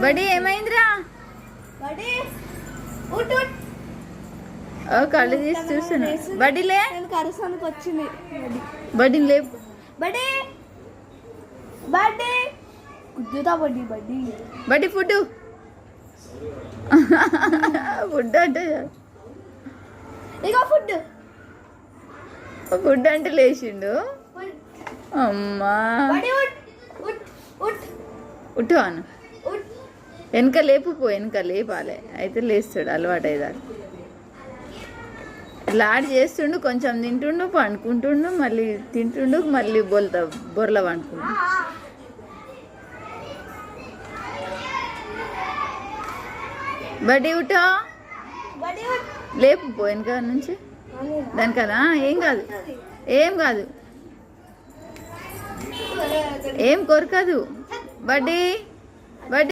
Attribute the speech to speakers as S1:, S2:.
S1: బడి ఏమైందిరా? కళ్ళు తీసి చూస్తున్నా. బడిలే
S2: కరసానికి వచ్చింది.
S1: బడి లేపు.
S2: బడి బడి గుద్దుతా. బడి బడి
S1: బడి ఫుడ్ ఫుడ్ అంటే
S2: ఇక ఫుడ్
S1: ఫుడ్ అంటే లేచిండు. అమ్మా ఉట్టు అను. వెనక లేపుపో, వెనక లేపాలి. అయితే లేస్తాడు, అలవాటు అయ్యారు. లాడ్ చేస్తుండు, కొంచెం తింటుండు, పండుకుంటుండు, మళ్ళీ తింటుండు, మళ్ళీ బొర్ల పండుకుంటు. బడి ఉట్టా లేపు పో వెనక నుంచి. దానికదా ఏం కాదు, ఏం కాదు, ఏం కొరకదు. బడ్డీ